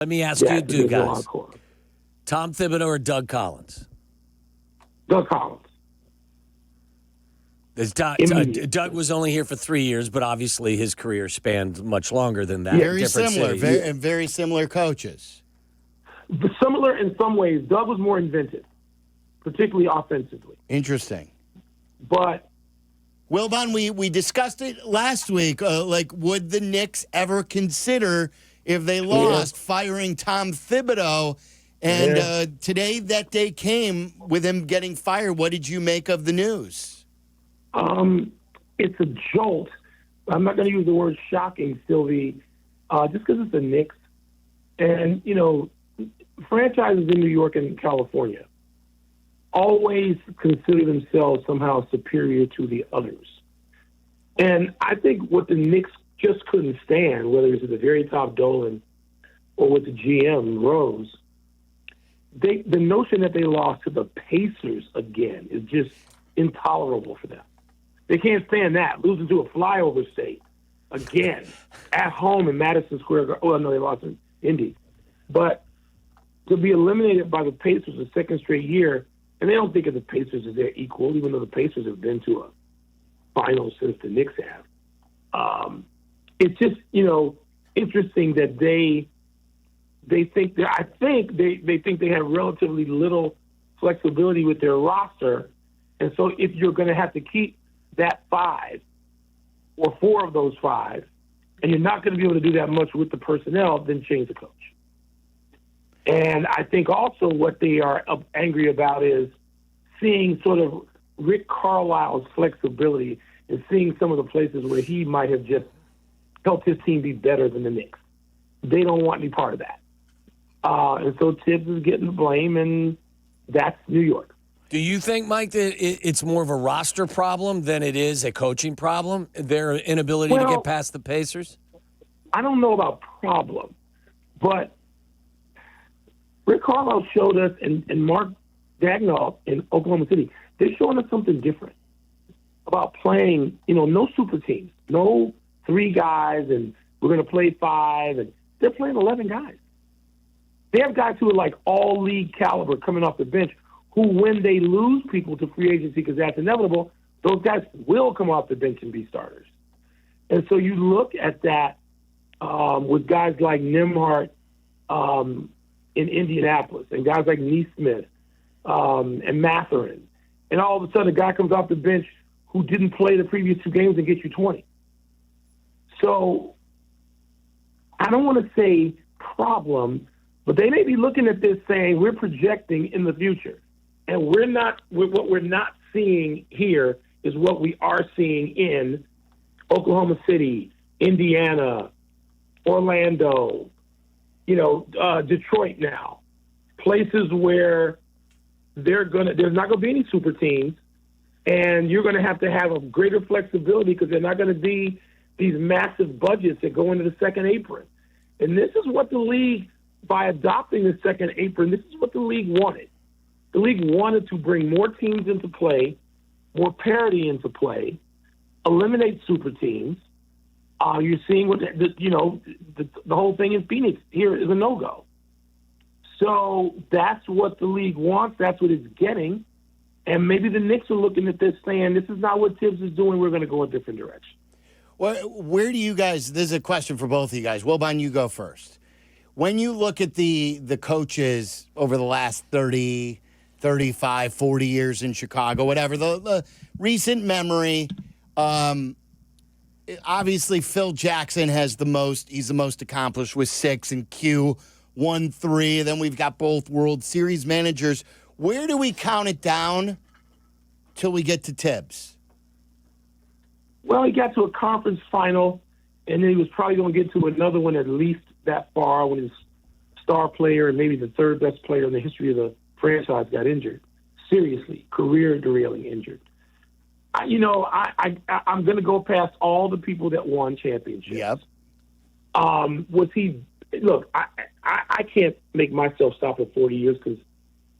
Let me ask Yeah, you two there's a lot guys. of core. Tom Thibodeau or Doug Collins? Doug Collins. Immediate. Doug was only here for 3 years, but obviously his career spanned much longer than that. Very Different similar, cities. very similar coaches. Similar in some ways. Doug was more inventive, particularly offensively. Interesting. But Wilbon, we discussed it last week. Would the Knicks ever consider, if they lost, firing Tom Thibodeau? And today, that day came with him getting fired. What did you make of the news? It's a jolt. I'm not going to use the word shocking, Sylvie, just because it's the Knicks. And, franchises in New York and California always consider themselves somehow superior to the others. And I think what the Knicks just couldn't stand, whether it's at the very top, Dolan, or with the GM, Rose, the notion that they lost to the Pacers again is just intolerable for them. They can't stand that, losing to a flyover state again at home in Madison Square Garden. Well, no, they lost in Indy. But to be eliminated by the Pacers a second straight year, and they don't think of the Pacers as their equal, even though the Pacers have been to a final since the Knicks have. It's just, interesting that they think that they think they have relatively little flexibility with their roster. And so if you're going to have to keep that 5 or 4 of those 5, and you're not going to be able to do that much with the personnel, then change the coach. And I think also what they are angry about is seeing sort of Rick Carlisle's flexibility and seeing some of the places where he might have just helped his team be better than the Knicks. They don't want any part of that. And so Tibbs is getting the blame, and that's New York. Do you think, Mike, that it's more of a roster problem than it is a coaching problem, their inability to get past the Pacers? I don't know about problem, but Rick Carlisle showed us, and Mark Dagnall in Oklahoma City, they're showing us something different about playing, no super teams, no 3 guys, and we're going to play 5, and they're playing 11 guys. They have guys who are like all-league caliber coming off the bench who, when they lose people to free agency, because that's inevitable, those guys will come off the bench and be starters. And so you look at that with guys like Nembhard in Indianapolis and guys like Neesmith and Mathurin. And all of a sudden a guy comes off the bench who didn't play the previous 2 games and gets you 20. So I don't want to say problem, but they may be looking at this saying we're projecting in the future. And what we're not seeing here is what we are seeing in Oklahoma City, Indiana, Orlando, Detroit now. Places where there's not going to be any super teams, and you're going to have a greater flexibility because they're not going to be these massive budgets that go into the second apron. And this is what the league, by adopting the second apron, this is what the league wanted. The league wanted to bring more teams into play, more parity into play, eliminate super teams. You're seeing what the whole thing in Phoenix here is a no-go. So that's what the league wants. That's what it's getting. And maybe the Knicks are looking at this saying, this is not what Tibbs is doing. We're going to go a different direction. Well, where do you guys – this is a question for both of you guys. Wilbon, you go first. When you look at the coaches over the last 30, 35, 40 years in Chicago, whatever, the recent memory, obviously Phil Jackson has the most. He's the most accomplished with 6, and Q won 3. Then we've got both World Series managers. Where do we count it down till we get to Tibbs? Well, he got to a conference final, and then he was probably going to get to another one at least that far when his star player and maybe the 3rd best player in the history of the franchise got injured. Seriously, career-derailing injured. I'm going to go past all the people that won championships. Yep. Was he – look, I can't make myself stop at 40 years because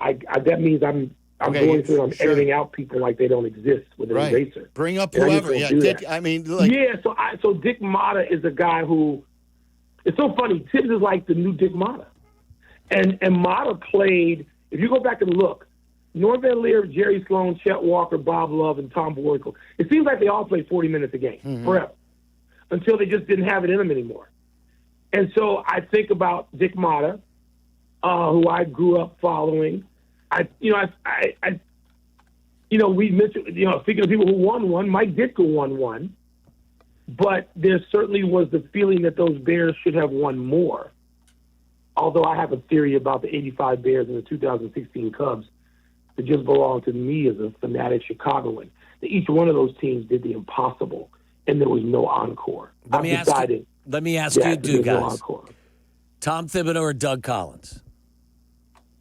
that means I'm going through – I'm editing out people like they don't exist with an eraser. Bring up whoever. Yeah, Dick, I mean – so Dick Motta is a guy who It's so funny. Tibbs is like the new Dick Motta. And Motta played, if you go back and look, Norm Van Leer, Jerry Sloan, Chet Walker, Bob Love, and Tom Thibodeau. It seems like they all played 40 minutes a game forever until they just didn't have it in them anymore. And so I think about Dick Motta, who I grew up following. We mentioned, speaking of people who won one, Mike Ditka won one, but there certainly was the feeling that those Bears should have won more. Although I have a theory about the 85 Bears and the 2016 Cubs that just belong to me as a fanatic Chicagoan. That each one of those teams did the impossible, and there was no encore. Let me ask you, two guys. No, Tom Thibodeau or Doug Collins?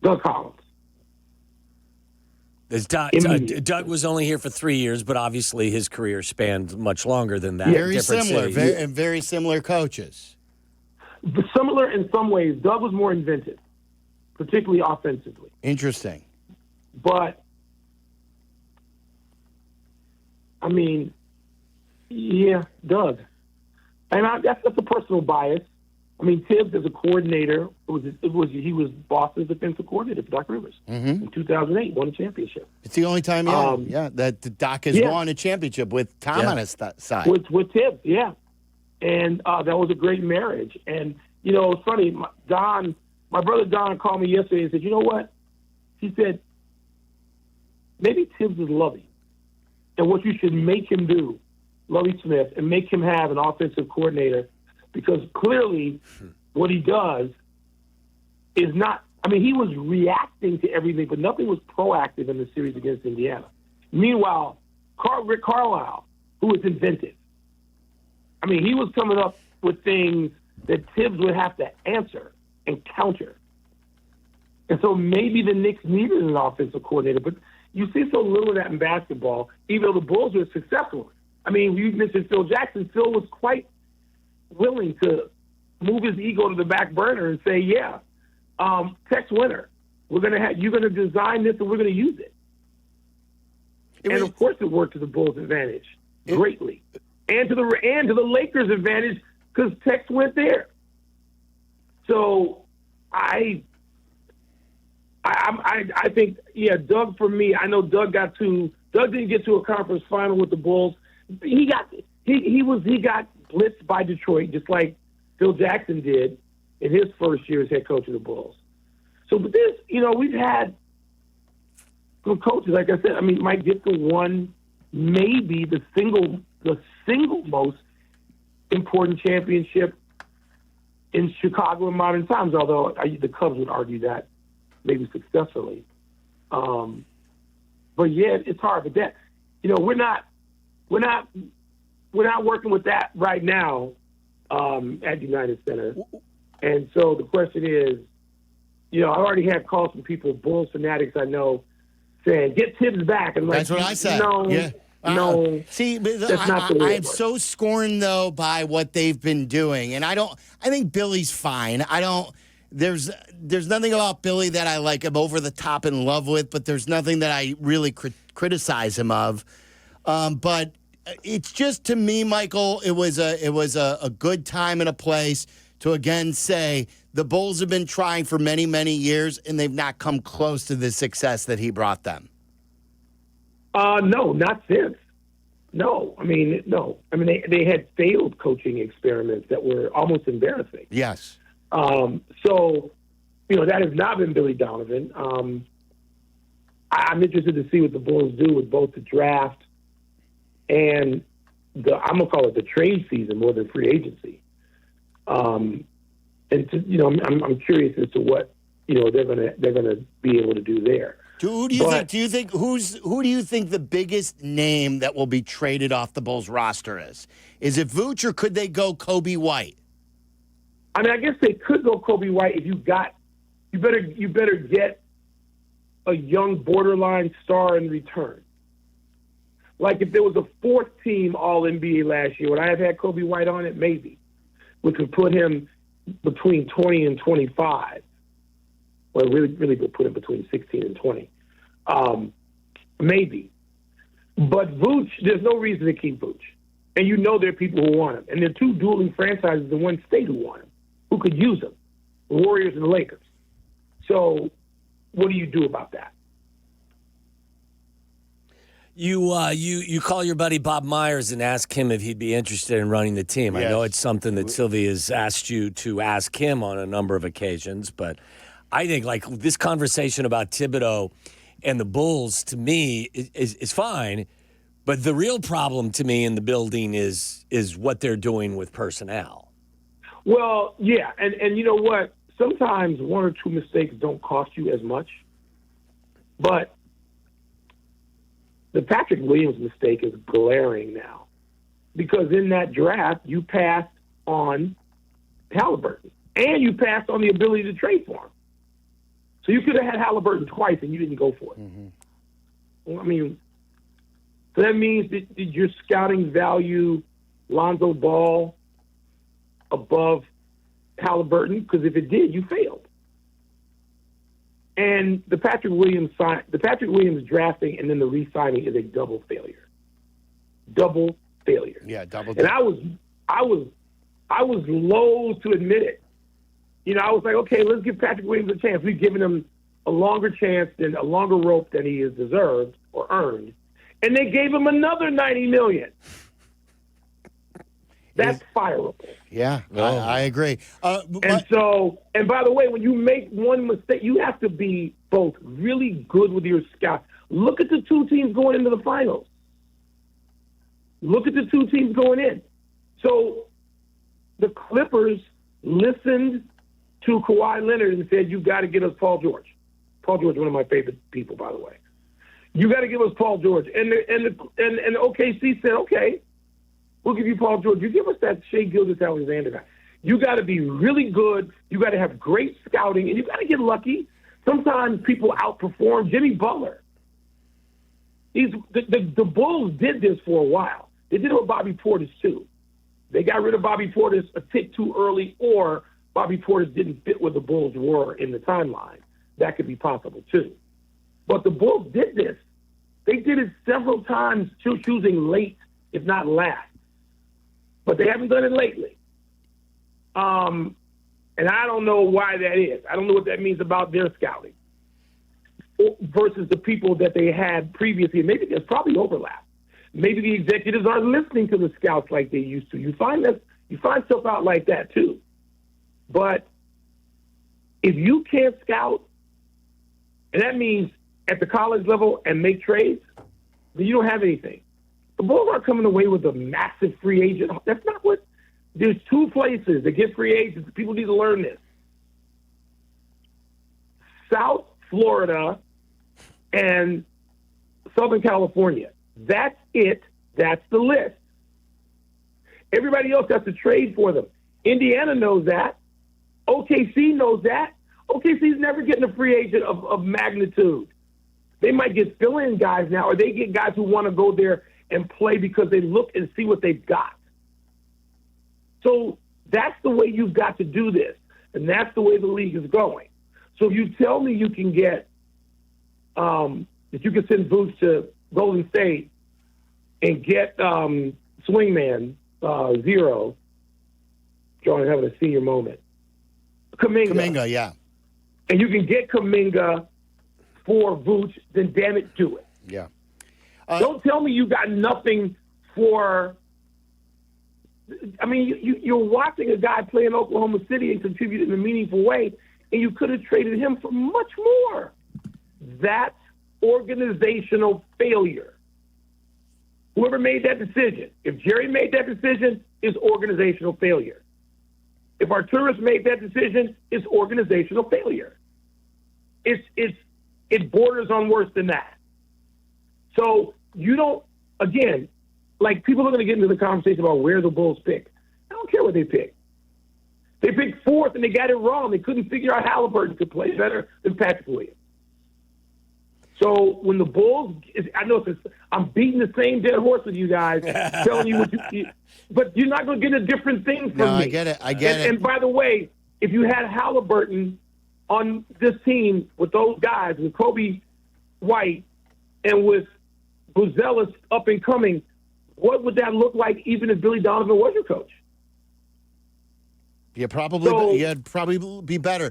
Doug Collins. Doug was only here for 3 years, but obviously his career spanned much longer than that. Very similar, very similar coaches. Similar in some ways. Doug was more inventive, particularly offensively. Interesting. But, I mean, yeah, Doug. And that's a personal bias. I mean, Tibbs as a coordinator, he was Boston's defensive coordinator for Doc Rivers in 2008, won a championship. It's the only time, that Doc has won a champmpionship with Tom on his side. With Tibbs, yeah. And that was a great marriage. And, it's funny, my brother Don called me yesterday and said, you know what? He said, maybe Tibbs is Lovey. And what you should make him do, Lovey Smith, and make him have an offensive coordinator, because clearly what he does is not – I mean, he was reacting to everything, but nothing was proactive in the series against Indiana. Meanwhile, Rick Carlisle, who was inventive, I mean, he was coming up with things that Tibbs would have to answer and counter. And so maybe the Knicks needed an offensive coordinator, but you see so little of that in basketball, even though the Bulls were successful. I mean, you mentioned Phil Jackson. Phil was quite willing to move his ego to the back burner and say, Tex Winter, you're going to design this and we're going to use it. Of course it worked to the Bulls' advantage greatly. And to the Lakers' advantage, because Tex went there. So I think, Doug for me. I know Doug didn't get to a conference final with the Bulls. He got blitzed by Detroit, just like Phil Jackson did in his first year as head coach of the Bulls. So, but this, we've had some coaches, like I said. I mean, Mike Ditka won maybe the single most important championship in Chicago in modern times, although the Cubs would argue that maybe successfully. But yeah, it's hard. But that, we're not working with that right now at United Center. And so the question is, I already had calls from people, Bulls fanatics I know, saying, get Tibbs back. And that's what I said. No. Yeah. No, see, that's not the way I'm so scorned though by what they've been doing, and I think Billy's fine. There's nothing about Billy that I like him over the top in love with, but there's nothing that I really criticize him of. But it's just, to me, Michael, it was a good time and a place to again say the Bulls have been trying for many, many years, and they've not come close to the success that he brought them. No, not since. No. I mean, they had failed coaching experiments that were almost embarrassing. Yes. So, that has not been Billy Donovan. I'm interested to see what the Bulls do with both the draft and I'm going to call it the trade season more than free agency. I'm curious as to what, they're going to be able to do there. Who do you think the biggest name that will be traded off the Bulls roster is? Is it Vooch, or could they go Kobe White? I mean, I guess they could go Kobe White if you better get a young borderline star in return. Like if there was a fourth team All NBA last year, would I have had Kobe White on it? Maybe, which would put him between 20 and 25. Well, really would put him between 16 and 20. Maybe. But Vooch, there's no reason to keep Vooch. And there are people who want him. And there are two dueling franchises in one state who want him. who could use him, the Warriors and the Lakers. So what do you do about that? You call your buddy Bob Myers and ask him if he'd be interested in running the team. Yes. I know it's something that Silvy has asked you to ask him on a number of occasions, but I think like this conversation about Thibodeau and the Bulls to me is fine, but the real problem to me in the building is what they're doing with personnel. Well, yeah, and you know what? Sometimes one or two mistakes don't cost you as much, but the Patrick Williams mistake is glaring now because in that draft, you passed on Halliburton and you passed on the ability to trade for him. So you could have had Halliburton twice and you didn't go for it. Mm-hmm. Well, I mean, so that means did your scouting value Lonzo Ball above Halliburton? Because if it did, you failed. And the Patrick Williams drafting and then the re-signing is a double failure. Double failure. Yeah, double. And I was loath to admit it. You know, I was like, okay, let's give Patrick Williams a chance. We've given him a longer chance than a longer rope than he has deserved or earned, and they gave him another $90 million. That's fireable. Yeah, I agree. And by the way, when you make one mistake, you have to be both really good with your scouts. Look at the two teams going into the finals. Look at the two teams going in. So the Clippers listened to Kawhi Leonard and said, you got to get us Paul George. Paul George, one of my favorite people, by the way. You got to give us Paul George. And OKC said, okay, we'll give you Paul George. You give us that Shai Gilgeous-Alexander guy. You got to be really good. You got to have great scouting, and you got to get lucky. Sometimes people outperform. Jimmy Butler. The Bulls did this for a while. They did it with Bobby Portis, too. They got rid of Bobby Portis a tick too early, or Bobby Portis didn't fit where the Bulls were in the timeline. That could be possible, too. But the Bulls did this. They did it several times, choosing late, if not last. But they haven't done it lately. And I don't know why that is. I don't know what that means about their scouting versus the people that they had previously. Maybe there's probably overlap. Maybe the executives aren't listening to the scouts like they used to. You find stuff out like that too. But if you can't scout, and that means at the college level and make trades, then you don't have anything. The Bulls aren't coming away with a massive free agent. That's not what. There's two places that get free agents. People need to learn this. South Florida and Southern California. That's it. That's the list. Everybody else has to trade for them. Indiana knows that. OKC knows that. OKC's never getting a free agent of magnitude. They might get fill-in guys now, or they get guys who want to go there and play because they look and see what they've got. So that's the way you've got to do this, and that's the way the league is going. So if you tell me you can get that you can send Boots to Golden State and get Swingman Zero, John having a senior moment, Kuminga, yeah, and you can get Kuminga for Vooch, then damn it, do it. Yeah. Don't tell me you got nothing for. I mean, you're watching a guy play in Oklahoma City and contribute in a meaningful way, and you could have traded him for much more. That's organizational failure. Whoever made that decision, if Jerry made that decision, it's organizational failure. If Arturas made that decision, it's organizational failure. It borders on worse than that. So you don't, again, like people are going to get into the conversation about where the Bulls pick. I don't care what they pick. They picked fourth and they got it wrong. They couldn't figure out Halliburton could play better than Patrick Williams. So when the Bulls, I know I'm beating the same dead horse with you guys, telling you what you, but you're not going to get a different thing from me. I get it. And by the way, if you had Halliburton on this team with those guys, with Kobe White and with Buzelis up and coming, what would that look like even if Billy Donovan was your coach? Yeah, probably. So- Yeah, probably be better.